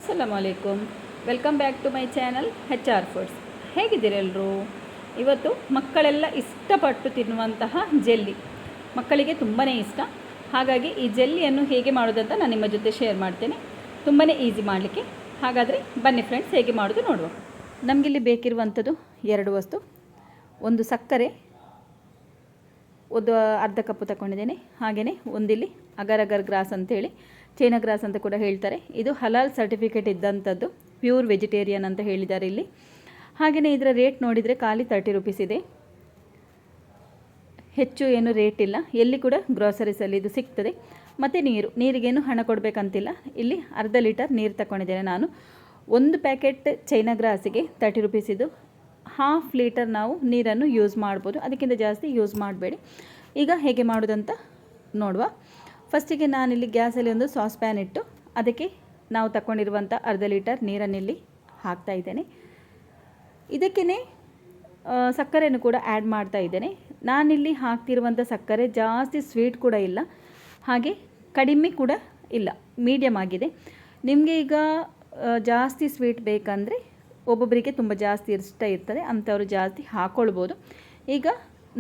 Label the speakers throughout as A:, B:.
A: ಅಸ್ಸಲಾಮು ಅಲೈಕುಮ್. Welcome back to my channel HR foods. ಹೇಗಿದ್ದೀರೆಲ್ಲರೂ? ಇವತ್ತು ಮಕ್ಕಳೆಲ್ಲ ಇಷ್ಟಪಟ್ಟು ತಿನ್ನುವಂತಹ ಜೆಲ್ಲಿ ಮಕ್ಕಳಿಗೆ ತುಂಬಾ ಇಷ್ಟ. ಹಾಗಾಗಿ ಈ ಜೆಲ್ಲಿಯನ್ನು ಹೇಗೆ ಮಾಡೋದಂತ ನಾನು ನಿಮ್ಮ ಜೊತೆ ಶೇರ್ ಮಾಡ್ತೇನೆ. ತುಂಬಾ ಈಸಿ ಮಾಡಲಿಕ್ಕೆ. ಹಾಗಾದರೆ ಬನ್ನಿ ಫ್ರೆಂಡ್ಸ್, ಹೇಗೆ ಮಾಡೋದು ನೋಡುವ. ನಮಗಿಲ್ಲಿ ಬೇಕಿರುವಂಥದ್ದು ಎರಡು ವಸ್ತು. ಒಂದು ಸಕ್ಕರೆ, ಒಂದು ಅರ್ಧ ಕಪ್ಪು ತಗೊಂಡಿದ್ದೇನೆ. ಹಾಗೆಯೇ ಒಂದಿಲ್ಲಿ ಅಗರ್ ಅಗರ್ ಗ್ರಾಸ್ ಅಂತೇಳಿ, ಚೈನಾ ಗ್ರಾಸ್ ಅಂತ ಕೂಡ ಹೇಳ್ತಾರೆ. ಇದು ಹಲಾಲ್ ಸರ್ಟಿಫಿಕೇಟ್ ಇದ್ದಂಥದ್ದು, ಪ್ಯೂರ್ ವೆಜಿಟೇರಿಯನ್ ಅಂತ ಹೇಳಿದ್ದಾರೆ ಇಲ್ಲಿ. ಹಾಗೆಯೇ ಇದರ ರೇಟ್ ನೋಡಿದರೆ ಖಾಲಿ 30 ರೂಪೀಸ್ ಇದೆ. ಹೆಚ್ಚು ಏನು ರೇಟ್ ಇಲ್ಲ. ಎಲ್ಲಿ ಕೂಡ ಗ್ರಾಸರೀಸಲ್ಲಿ ಇದು ಸಿಗ್ತದೆ. ಮತ್ತು ನೀರಿಗೇನು ಹಣ ಕೊಡಬೇಕಂತಿಲ್ಲ. ಇಲ್ಲಿ ಅರ್ಧ ಲೀಟರ್ ನೀರು ತಗೊಂಡಿದ್ದೇನೆ ನಾನು. ಒಂದು ಪ್ಯಾಕೆಟ್ ಚೈನಾ ಗ್ರಾಸಿಗೆ 30 ರೂಪೀಸ್. ಇದು ಹಾಫ್ ಲೀಟರ್ ನಾವು ನೀರನ್ನು ಯೂಸ್ ಮಾಡ್ಬೋದು, ಅದಕ್ಕಿಂತ ಜಾಸ್ತಿ ಯೂಸ್ ಮಾಡಬೇಡಿ. ಈಗ ಹೇಗೆ ಮಾಡೋದಂತ ನೋಡುವ. ಫಸ್ಟಿಗೆ ನಾನಿಲ್ಲಿ ಗ್ಯಾಸಲ್ಲಿ ಒಂದು ಸಾಸ್ ಪ್ಯಾನ್ ಇಟ್ಟು ಅದಕ್ಕೆ ನಾವು ತಗೊಂಡಿರುವಂಥ ಅರ್ಧ ಲೀಟರ್ ನೀರನ್ನಿಲ್ಲಿ ಹಾಕ್ತಾ ಇದ್ದೇನೆ. ಇದಕ್ಕೇ ಸಕ್ಕರೆಯನ್ನು ಕೂಡ ಆ್ಯಡ್ ಮಾಡ್ತಾ ಇದ್ದೇನೆ. ನಾನಿಲ್ಲಿ ಹಾಕ್ತಿರುವಂಥ ಸಕ್ಕರೆ ಜಾಸ್ತಿ ಸ್ವೀಟ್ ಕೂಡ ಇಲ್ಲ, ಹಾಗೆ ಕಡಿಮೆ ಕೂಡ ಇಲ್ಲ, ಮೀಡಿಯಮ್ ಆಗಿದೆ. ನಿಮಗೆ ಈಗ ಜಾಸ್ತಿ ಸ್ವೀಟ್ ಬೇಕಂದರೆ ಒಬ್ಬೊಬ್ಬರಿಗೆ ತುಂಬ ಜಾಸ್ತಿ ಇಷ್ಟ ಇರ್ತದೆ, ಅಂಥವರು ಜಾಸ್ತಿ ಹಾಕ್ಕೊಳ್ಬೋದು. ಈಗ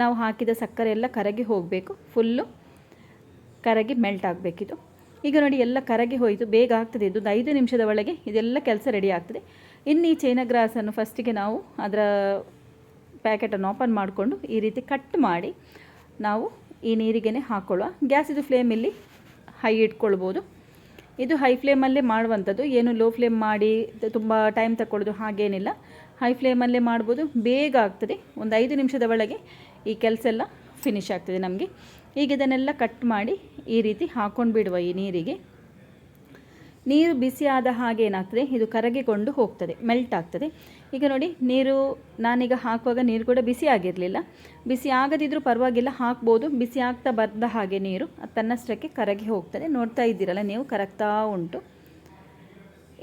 A: ನಾವು ಹಾಕಿದ ಸಕ್ಕರೆ ಎಲ್ಲ ಕರಗಿ ಹೋಗಬೇಕು, ಫುಲ್ಲು ಕರಗಿ ಮೆಲ್ಟ್ ಆಗಬೇಕಿದು. ಈಗ ನೋಡಿ, ಎಲ್ಲ ಕರಗಿ ಹೋಯಿತು. ಬೇಗ ಆಗ್ತದೆ ಇದು. 5 ನಿಮಿಷದ ಒಳಗೆ ಇದೆಲ್ಲ ಕೆಲಸ ರೆಡಿ ಆಗ್ತದೆ. ಇನ್ನು ಈ ಚೈನಾ ಗ್ರಾಸನ್ನು ಫಸ್ಟಿಗೆ ನಾವು ಅದರ ಪ್ಯಾಕೆಟನ್ನು ಓಪನ್ ಮಾಡಿಕೊಂಡು ಈ ರೀತಿ ಕಟ್ ಮಾಡಿ ನಾವು ಈ ನೀರಿಗೇ ಹಾಕ್ಕೊಳ್ಳುವ. ಗ್ಯಾಸಿದು ಫ್ಲೇಮ್ ಇಲ್ಲಿ ಹೈ ಇಟ್ಕೊಳ್ಬೋದು. ಇದು ಹೈ ಫ್ಲೇಮಲ್ಲೇ ಮಾಡುವಂಥದ್ದು, ಏನು ಲೋ ಫ್ಲೇಮ್ ಮಾಡಿ ತುಂಬ ಟೈಮ್ ತಗೊಳ್ಳೋದು ಹಾಗೇನಿಲ್ಲ. ಹೈ ಫ್ಲೇಮಲ್ಲೇ ಮಾಡ್ಬೋದು, ಬೇಗ ಆಗ್ತದೆ. ಒಂದು 5 ನಿಮಿಷದ ಒಳಗೆ ಈ ಕೆಲಸ ಎಲ್ಲ ಫಿನಿಶ್ ಆಗ್ತದೆ ನಮಗೆ. ಈಗ ಇದನ್ನೆಲ್ಲ ಕಟ್ ಮಾಡಿ ಈ ರೀತಿ ಹಾಕ್ಕೊಂಡು ಬಿಡುವ ಈ ನೀರಿಗೆ. ನೀರು ಬಿಸಿ ಆದ ಹಾಗೆ ಏನಾಗ್ತದೆ, ಇದು ಕರಗಿಕೊಂಡು ಹೋಗ್ತದೆ, ಮೆಲ್ಟ್ ಆಗ್ತದೆ. ಈಗ ನೋಡಿ, ನೀರು ನಾನೀಗ ಹಾಕುವಾಗ ನೀರು ಕೂಡ ಬಿಸಿ ಆಗಿರಲಿಲ್ಲ. ಬಿಸಿ ಆಗದಿದ್ದರೂ ಪರವಾಗಿಲ್ಲ, ಹಾಕ್ಬೋದು. ಬಿಸಿ ಆಗ್ತಾ ಬಂದ ಹಾಗೆ ನೀರು ತನ್ನಷ್ಟಕ್ಕೆ ಕರಗಿ ಹೋಗ್ತದೆ. ನೋಡ್ತಾ ಇದ್ದೀರಲ್ಲ ನೀವು, ಕರಗ್ತಾ ಉಂಟು.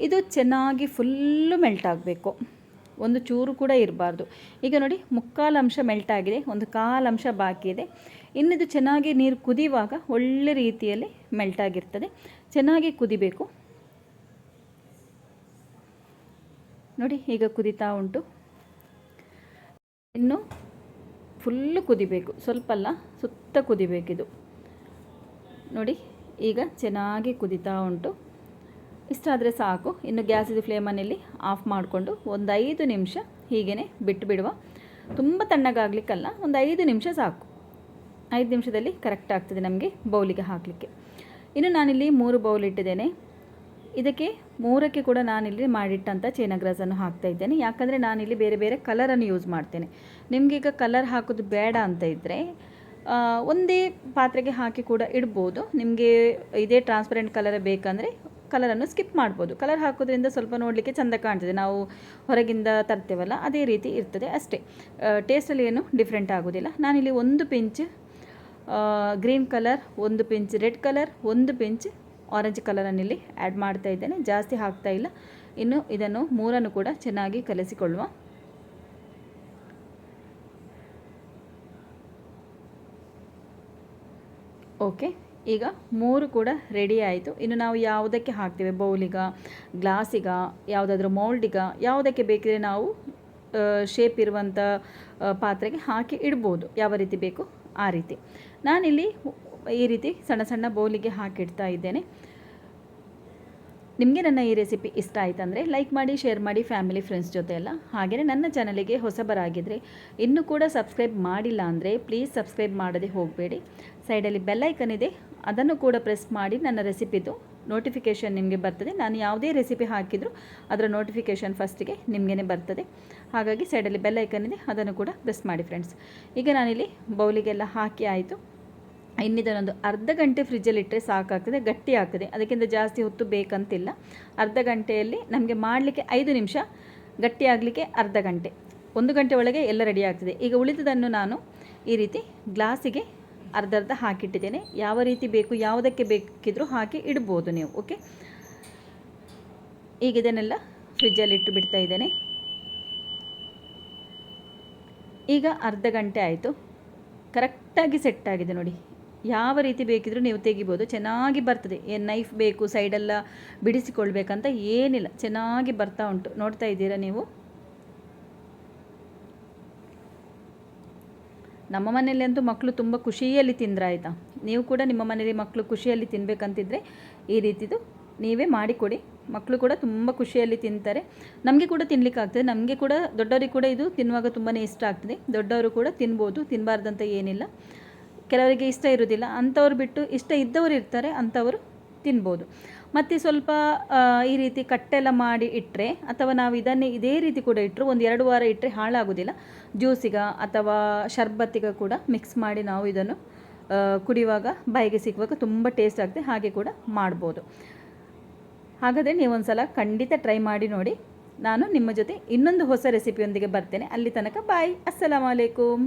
A: ಇದು ಚೆನ್ನಾಗಿ ಫುಲ್ಲು ಮೆಲ್ಟ್ ಆಗಬೇಕು, ಒಂದು ಚೂರು ಕೂಡ ಇರಬಾರ್ದು. ಈಗ ನೋಡಿ, 3/4 ಅಂಶ ಮೆಲ್ಟ್ ಆಗಿದೆ, 1/4 ಅಂಶ ಬಾಕಿ ಇದೆ. ಇನ್ನಿದು ಚೆನ್ನಾಗಿ ನೀರು ಕುದಿಯುವಾಗ ಒಳ್ಳೆ ರೀತಿಯಲ್ಲಿ ಮೆಲ್ಟ್ ಆಗಿರ್ತದೆ. ಚೆನ್ನಾಗಿ ಕುದಿಬೇಕು ನೋಡಿ, ಈಗ ಕುದೀತಾ ಉಂಟು. ಇನ್ನು ಫುಲ್ಲು ಕುದಿಬೇಕು, ಸ್ವಲ್ಪ ಅಲ್ಲ, ಸುತ್ತ ಕುದಿಬೇಕಿದು ನೋಡಿ. ಈಗ ಚೆನ್ನಾಗಿ ಕುದೀತಾ ಉಂಟು. ಇಷ್ಟಾದರೆ ಸಾಕು. ಇನ್ನು ಗ್ಯಾಸಿದ ಫ್ಲೇಮನ್ನಲ್ಲಿ ಆಫ್ ಮಾಡಿಕೊಂಡು ಒಂದು 5 ನಿಮಿಷ ಹೀಗೇ ಬಿಟ್ಟು ಬಿಡುವ. ತುಂಬ ತಣ್ಣಗಾಗಲಿಕ್ಕಲ್ಲ, ಒಂದು 5 ನಿಮಿಷ ಸಾಕು. 5 ನಿಮಿಷದಲ್ಲಿ ಕರೆಕ್ಟ್ ಆಗ್ತದೆ ನಮಗೆ ಬೌಲಿಗೆ ಹಾಕಲಿಕ್ಕೆ. ಇನ್ನು ನಾನಿಲ್ಲಿ 3 ಬೌಲ್ ಇಟ್ಟಿದ್ದೇನೆ. ಇದಕ್ಕೆ 3ಕ್ಕೆ ಕೂಡ ನಾನಿಲ್ಲಿ ಮಾಡಿಟ್ಟಂಥ ಚೈನಾ ಗ್ರಾಸನ್ನು ಹಾಕ್ತಾ ಇದ್ದೇನೆ. ಯಾಕಂದರೆ ನಾನಿಲ್ಲಿ ಬೇರೆ ಬೇರೆ ಕಲರನ್ನು ಯೂಸ್ ಮಾಡ್ತೇನೆ. ನಿಮಗೀಗ ಕಲರ್ ಹಾಕೋದು ಬೇಡ ಅಂತ ಇದ್ದರೆ ಒಂದೇ ಪಾತ್ರೆಗೆ ಹಾಕಿ ಕೂಡ ಇಡ್ಬೋದು. ನಿಮಗೆ ಇದೇ ಟ್ರಾನ್ಸ್ಪರೆಂಟ್ ಕಲರ್ ಬೇಕಂದರೆ ಕಲರನ್ನು ಸ್ಕಿಪ್ ಮಾಡ್ಬೋದು. ಕಲರ್ ಹಾಕೋದ್ರಿಂದ ಸ್ವಲ್ಪ ನೋಡಲಿಕ್ಕೆ ಚೆಂದ ಕಾಣ್ತದೆ, ನಾವು ಹೊರಗಿಂದ ತರ್ತೇವಲ್ಲ ಅದೇ ರೀತಿ ಇರ್ತದೆ ಅಷ್ಟೇ. ಟೇಸ್ಟಲ್ಲಿ ಏನು ಡಿಫ್ರೆಂಟ್ ಆಗೋದಿಲ್ಲ. ನಾನಿಲ್ಲಿ 1 pinch green colour, 1 pinch red colour, 1 pinch orange ಕಲರನ್ನಿಲ್ಲಿ ಆ್ಯಡ್ ಮಾಡ್ತಾ ಇದ್ದೇನೆ. ಜಾಸ್ತಿ ಹಾಕ್ತಾ ಇಲ್ಲ. ಇನ್ನು ಇದನ್ನು 3 ಕೂಡ ಚೆನ್ನಾಗಿ ಕಲಸಿಕೊಳ್ಳುವ. ಓಕೆ, ಈಗ 3 ಕೂಡ ರೆಡಿ ಆಯಿತು. ಇನ್ನು ನಾವು ಯಾವುದಕ್ಕೆ ಹಾಕ್ತೇವೆ, ಬೌಲಿಗ, ಗ್ಲಾಸಿಗ, ಯಾವುದಾದ್ರೂ ಮೌಲ್ಡಿಗ, ಯಾವುದಕ್ಕೆ ಬೇಕಿದ್ರೆ ನಾವು ಶೇಪ್ ಇರುವಂಥ ಪಾತ್ರೆಗೆ ಹಾಕಿ ಇಡ್ಬೋದು, ಯಾವ ರೀತಿ ಬೇಕು ಆ ರೀತಿ. ನಾನಿಲ್ಲಿ ಈ ರೀತಿ ಸಣ್ಣ ಸಣ್ಣ ಬೌಲಿಗೆ ಹಾಕಿಡ್ತಾ ಇದ್ದೇನೆ. ನಿಮಗೆ ನನ್ನ ಈ ರೆಸಿಪಿ ಇಷ್ಟ ಆಯ್ತಂದರೆ ಲೈಕ್ ಮಾಡಿ, ಶೇರ್ ಮಾಡಿ ಫ್ಯಾಮಿಲಿ ಫ್ರೆಂಡ್ಸ್ ಜೊತೆ ಎಲ್ಲ. ಹಾಗೆಯೇ ನನ್ನ ಚಾನಲಿಗೆ ಹೊಸಬರಾಗಿದ್ದರೆ ಇನ್ನೂ ಕೂಡ ಸಬ್ಸ್ಕ್ರೈಬ್ ಮಾಡಿಲ್ಲ ಅಂದರೆ ಪ್ಲೀಸ್ ಸಬ್ಸ್ಕ್ರೈಬ್ ಮಾಡದೆ ಹೋಗಬೇಡಿ. ಸೈಡಲ್ಲಿ ಬೆಲ್ ಐಕನ್ ಇದೆ, ಅದನ್ನು ಕೂಡ ಪ್ರೆಸ್ ಮಾಡಿ ನನ್ನ ರೆಸಿಪಿದು ನೋಟಿಫಿಕೇಷನ್ ನಿಮಗೆ ಬರ್ತದೆ. ನಾನು ಯಾವುದೇ ರೆಸಿಪಿ ಹಾಕಿದರೂ ಅದರ ನೋಟಿಫಿಕೇಷನ್ ಫಸ್ಟಿಗೆ ನಿಮಗೇ ಬರ್ತದೆ. ಹಾಗಾಗಿ ಸೈಡಲ್ಲಿ ಬೆಲ್ ಐಕನ್ ಇದೆ, ಅದನ್ನು ಕೂಡ ಪ್ರೆಸ್ ಮಾಡಿ ಫ್ರೆಂಡ್ಸ್. ಈಗ ನಾನಿಲ್ಲಿ ಬೌಲಿಗೆಲ್ಲ ಹಾಕಿ ಆಯಿತು. ಇನ್ನಿದನ್ನೊಂದು ಅರ್ಧ ಗಂಟೆ ಫ್ರಿಜ್ಜಲ್ಲಿ ಇಟ್ಟರೆ ಸಾಕಾಗ್ತದೆ, ಗಟ್ಟಿ ಆಗ್ತದೆ. ಅದಕ್ಕಿಂತ ಜಾಸ್ತಿ ಹೊತ್ತು ಬೇಕಂತಿಲ್ಲ. ಅರ್ಧ ಗಂಟೆಯಲ್ಲಿ ನಮಗೆ ಮಾಡಲಿಕ್ಕೆ 5 ನಿಮಿಷ, ಗಟ್ಟಿ ಆಗಲಿಕ್ಕೆ ಅರ್ಧ ಗಂಟೆ, 1 ಗಂಟೆ ಒಳಗೆ ಎಲ್ಲ ರೆಡಿ ಆಗ್ತದೆ. ಈಗ ಉಳಿದದನ್ನು ನಾನು ಈ ರೀತಿ ಗ್ಲಾಸಿಗೆ ಅರ್ಧ ಹಾಕಿಟ್ಟಿದ್ದೇನೆ. ಯಾವ ರೀತಿ ಬೇಕು, ಯಾವುದಕ್ಕೆ ಬೇಕಿದ್ರೂ ಹಾಕಿ ಇಡ್ಬೋದು ನೀವು. ಓಕೆ, ಈಗ ಇದನ್ನೆಲ್ಲ ಫ್ರಿಜ್ಜಲ್ಲಿ ಇಟ್ಟು ಬಿಡ್ತಾ ಇದ್ದೇನೆ. ಈಗ ಅರ್ಧ ಗಂಟೆ ಆಯಿತು, ಕರೆಕ್ಟಾಗಿ ಸೆಟ್ ಆಗಿದೆ ನೋಡಿ. ಯಾವ ರೀತಿ ಬೇಕಿದ್ರೂ ನೀವು ತೆಗಿಬೋದು, ಚೆನ್ನಾಗಿ ಬರ್ತದೆ. ಏನು ನೈಫ್ ಬೇಕು ಸೈಡೆಲ್ಲ ಬಿಡಿಸಿಕೊಳ್ಬೇಕಂತ ಏನಿಲ್ಲ, ಚೆನ್ನಾಗಿ ಬರ್ತಾ ಉಂಟು. ನೋಡ್ತಾ ಇದ್ದೀರಾ ನೀವು. ನಮ್ಮ ಮನೆಯಲ್ಲಿ ಅಂತೂ ಮಕ್ಕಳು ತುಂಬ ಖುಷಿಯಲ್ಲಿ ತಿಂದ್ರಾಯ್ತಾ. ನೀವು ಕೂಡ ನಿಮ್ಮ ಮನೇಲಿ ಮಕ್ಕಳು ಖುಷಿಯಲ್ಲಿ ತಿನ್ನಬೇಕಂತಿದ್ರೆ ಈ ರೀತಿದು ನೀವೇ ಮಾಡಿಕೊಡಿ. ಮಕ್ಕಳು ಕೂಡ ತುಂಬ ಖುಷಿಯಲ್ಲಿ ತಿಂತಾರೆ. ನಮಗೆ ಕೂಡ ತಿನ್ನಲಿಕ್ಕೆ ಆಗ್ತದೆ. ನಮಗೆ ಕೂಡ, ದೊಡ್ಡವರಿಗೆ ಕೂಡ ಇದು ತಿನ್ನುವಾಗ ತುಂಬಾ ಇಷ್ಟ ಆಗ್ತದೆ. ದೊಡ್ಡವರು ಕೂಡ ತಿನ್ಬೋದು, ತಿನ್ನಬಾರ್ದಂತ ಏನಿಲ್ಲ. ಕೆಲವರಿಗೆ ಇಷ್ಟ ಇರೋದಿಲ್ಲ, ಅಂಥವ್ರು ಬಿಟ್ಟು ಇಷ್ಟ ಇದ್ದವರು ಇರ್ತಾರೆ, ಅಂಥವರು ತಿನ್ಬೋದು. ಮತ್ತು ಸ್ವಲ್ಪ ಈ ರೀತಿ ಕಟ್ಟೆಲ್ಲ ಮಾಡಿ ಇಟ್ಟರೆ, ಅಥವಾ ನಾವು ಇದನ್ನೇ ಇದೇ ರೀತಿ ಕೂಡ ಇಟ್ಟರು 1-2 ವಾರ ಇಟ್ಟರೆ ಹಾಳಾಗೋದಿಲ್ಲ. ಜ್ಯೂಸಿಗೆ ಅಥವಾ ಶರ್ಬತ್ತಿಗೆ ಕೂಡ ಮಿಕ್ಸ್ ಮಾಡಿ ನಾವು ಇದನ್ನು ಕುಡಿಯುವಾಗ ಬಾಯಿಗೆ ಸಿಕ್ಕುವಾಗ ತುಂಬ ಟೇಸ್ಟ್ ಆಗ್ತದೆ. ಹಾಗೆ ಕೂಡ ಮಾಡ್ಬೋದು. ಹಾಗಾದರೆ ನೀವೊಂದು ಸಲ ಖಂಡಿತ ಟ್ರೈ ಮಾಡಿ ನೋಡಿ. ನಾನು ನಿಮ್ಮ ಜೊತೆ ಇನ್ನೊಂದು ಹೊಸ ರೆಸಿಪಿಯೊಂದಿಗೆ ಬರ್ತೇನೆ. ಅಲ್ಲಿ ತನಕ ಬಾಯ್. ಅಸ್ಸಲಾಮು ಅಲೈಕುಮ್.